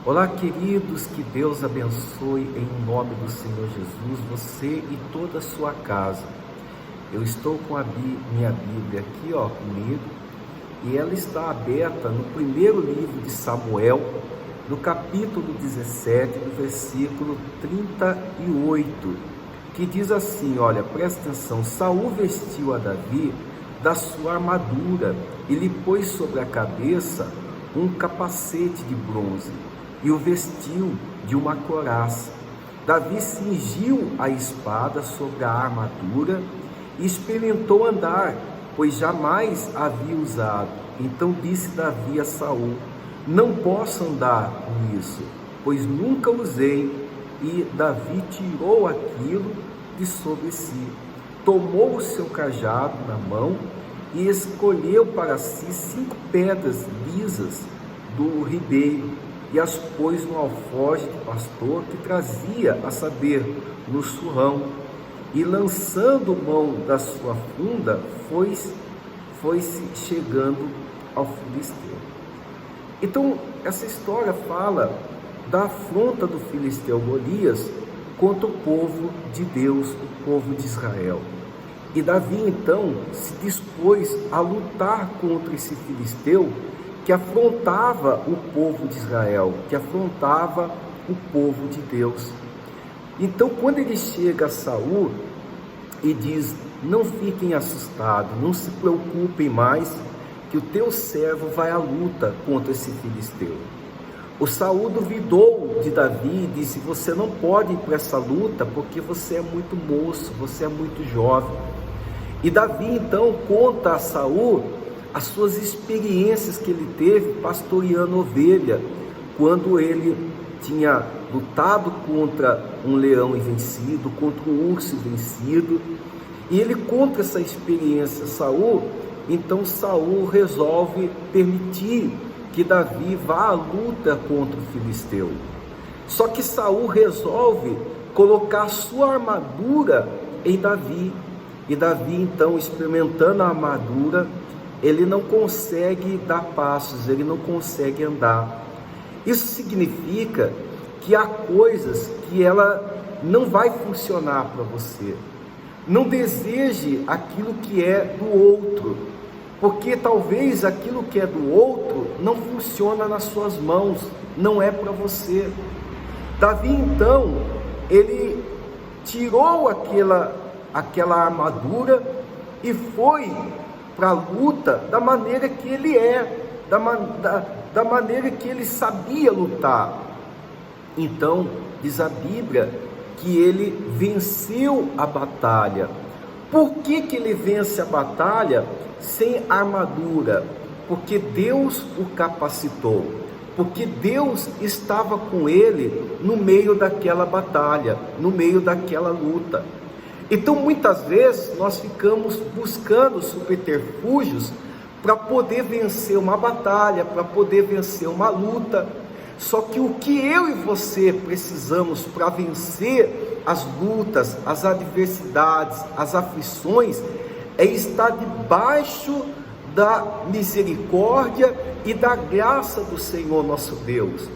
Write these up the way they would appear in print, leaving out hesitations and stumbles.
Olá, queridos, que Deus abençoe em nome do Senhor Jesus, você e toda a sua casa. Eu estou com minha Bíblia aqui, comigo, e ela está aberta no primeiro livro de Samuel, no capítulo 17, no versículo 38, que diz assim, olha, presta atenção: Saul vestiu a Davi da sua armadura e lhe pôs sobre a cabeça um capacete de bronze e o vestiu de uma couraça. Davi cingiu a espada sobre a armadura e experimentou andar, pois jamais havia usado. Então disse Davi a Saul: não posso andar com isso, pois nunca usei. E Davi tirou aquilo de sobre si, tomou o seu cajado na mão e escolheu para si 5 pedras lisas do ribeiro e as pôs no alforje de pastor que trazia, a saber, no surrão, e lançando mão da sua funda, foi-se chegando ao filisteu. Então, essa história fala da afronta do filisteu Golias contra o povo de Deus, o povo de Israel. E Davi, então, se dispôs a lutar contra esse filisteu que afrontava o povo de Israel, que afrontava o povo de Deus. Então, quando ele chega a Saul e diz: não fiquem assustados, não se preocupem mais, que o teu servo vai à luta contra esse filisteu. O Saul duvidou de Davi e disse: você não pode ir para essa luta porque você é muito moço, você é muito jovem. E Davi então conta a Saul as suas experiências que ele teve pastoreando ovelha, quando ele tinha lutado contra um leão e vencido, contra um urso e vencido. E ele conta essa experiência a Saul. Então Saul resolve permitir que Davi vá à luta contra o filisteu. Só que Saul resolve colocar a sua armadura em Davi. E Davi, então, experimentando a armadura, ele não consegue dar passos, ele não consegue andar. Isso significa que há coisas que ela não vai funcionar para você. Não deseje aquilo que é do outro, porque talvez aquilo que é do outro não funciona nas suas mãos, não é para você. Davi, então, ele tirou aquela armadura e foi para a luta da maneira que ele da maneira que ele sabia lutar. Então, diz a Bíblia que ele venceu a batalha. Por que ele vence a batalha sem armadura? Porque Deus o capacitou, porque Deus estava com ele no meio daquela batalha, no meio daquela luta. Então, muitas vezes, nós ficamos buscando subterfúgios para poder vencer uma batalha, para poder vencer uma luta. Só que o que eu e você precisamos para vencer as lutas, as adversidades, as aflições, é estar debaixo da misericórdia e da graça do Senhor nosso Deus.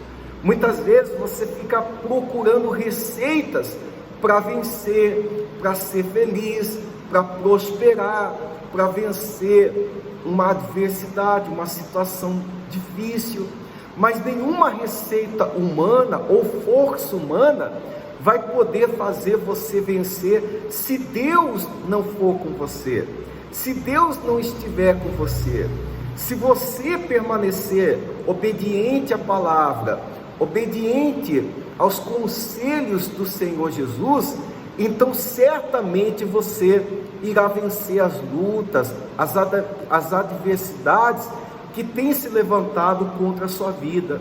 Muitas vezes você fica procurando receitas para vencer, para ser feliz, para prosperar, para vencer uma adversidade, uma situação difícil, mas nenhuma receita humana ou força humana vai poder fazer você vencer se Deus não for com você, se Deus não estiver com você. Se você permanecer obediente à palavra, obediente aos conselhos do Senhor Jesus, então certamente você irá vencer as lutas, as adversidades que têm se levantado contra a sua vida.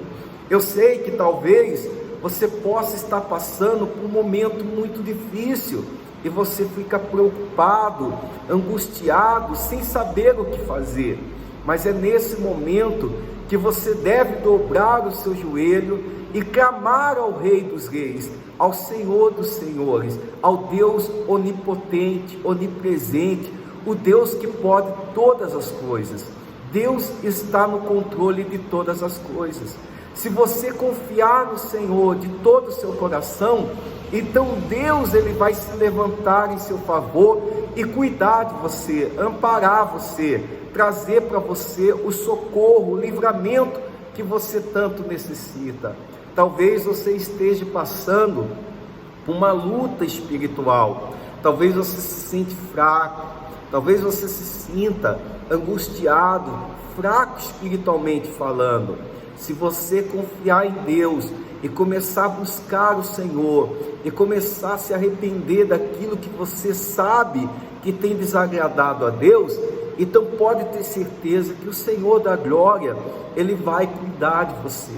Eu sei que talvez você possa estar passando por um momento muito difícil e você fica preocupado, angustiado, sem saber o que fazer. Mas é nesse momento que você deve dobrar o seu joelho e clamar ao Rei dos Reis, ao Senhor dos Senhores, ao Deus onipotente, onipresente, o Deus que pode todas as coisas. Deus está no controle de todas as coisas. Se você confiar no Senhor de todo o seu coração, então Deus ele vai se levantar em seu favor e cuidar de você, amparar você, trazer para você o socorro, o livramento que você tanto necessita. Talvez você esteja passando por uma luta espiritual, talvez você se sinta fraco, talvez você se sinta angustiado, fraco espiritualmente falando. Se você confiar em Deus e começar a buscar o Senhor, e começar a se arrepender daquilo que você sabe que tem desagradado a Deus, então pode ter certeza que o Senhor da glória, Ele vai cuidar de você,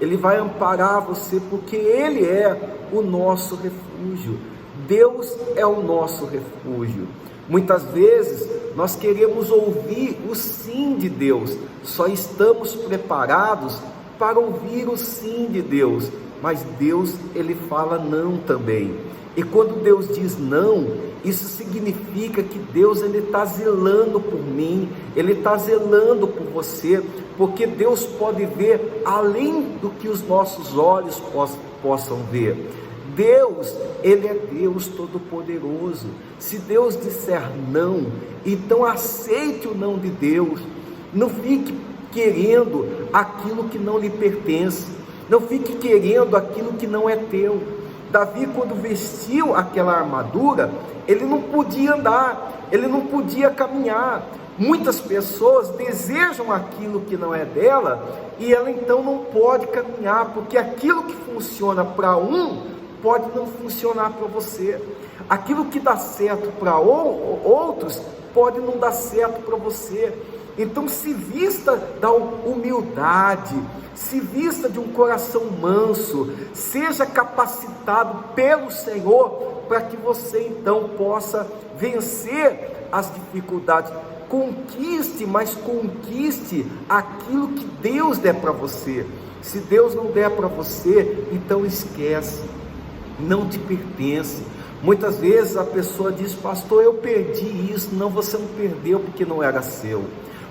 Ele vai amparar você, porque Ele é o nosso refúgio. Deus é o nosso refúgio. Muitas vezes nós queremos ouvir o sim de Deus, só estamos preparados para ouvir o sim de Deus, mas Deus ele fala não também. E quando Deus diz não, isso significa que Deus ele está zelando por mim, Ele está zelando por você, porque Deus pode ver além do que os nossos olhos possam ver. Deus, Ele é Deus Todo-Poderoso. Se Deus disser não, então aceite o não de Deus. Não fique querendo aquilo que não lhe pertence, não fique querendo aquilo que não é teu. Davi, quando vestiu aquela armadura, ele não podia andar, ele não podia caminhar. Muitas pessoas desejam aquilo que não é dela, e ela então não pode caminhar, porque aquilo que funciona para um, pode não funcionar para você. Aquilo que dá certo para outros, pode não dar certo para você. Então se vista da humildade, se vista de um coração manso, seja capacitado pelo Senhor, para que você então possa vencer as dificuldades. Conquiste, mas conquiste aquilo que Deus der para você. Se Deus não der para você, então esquece, não te pertence. Muitas vezes a pessoa diz: pastor, eu perdi isso. Não, você não perdeu porque não era seu,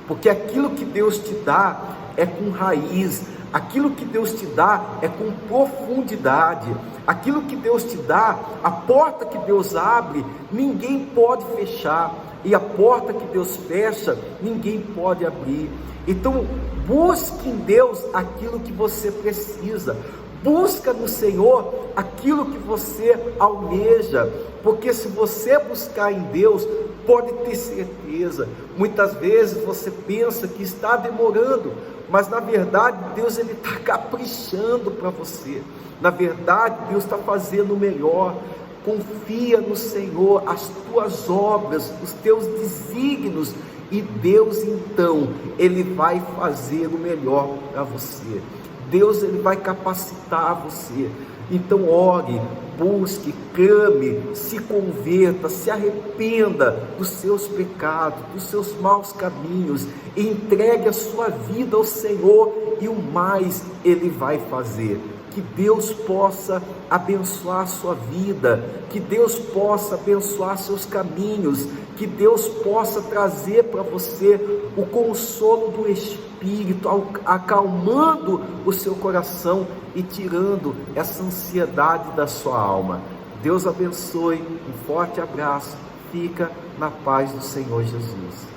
porque aquilo que Deus te dá é com raiz, aquilo que Deus te dá é com profundidade, aquilo que Deus te dá, a porta que Deus abre, ninguém pode fechar, e a porta que Deus fecha, ninguém pode abrir. Então busque em Deus aquilo que você precisa, busca no Senhor aquilo que você almeja, porque se você buscar em Deus, pode ter certeza, muitas vezes você pensa que está demorando, mas na verdade Deus ele está caprichando para você, na verdade Deus está fazendo o melhor. Confia no Senhor, as tuas obras, os teus desígnios, e Deus então, Ele vai fazer o melhor para você. Deus ele vai capacitar você. Então ore, busque, clame, se converta, se arrependa dos seus pecados, dos seus maus caminhos, e entregue a sua vida ao Senhor, e o mais Ele vai fazer. Que Deus possa abençoar a sua vida, que Deus possa abençoar seus caminhos, que Deus possa trazer para você o consolo do Espírito, acalmando o seu coração e tirando essa ansiedade da sua alma. Deus abençoe, um forte abraço, fica na paz do Senhor Jesus.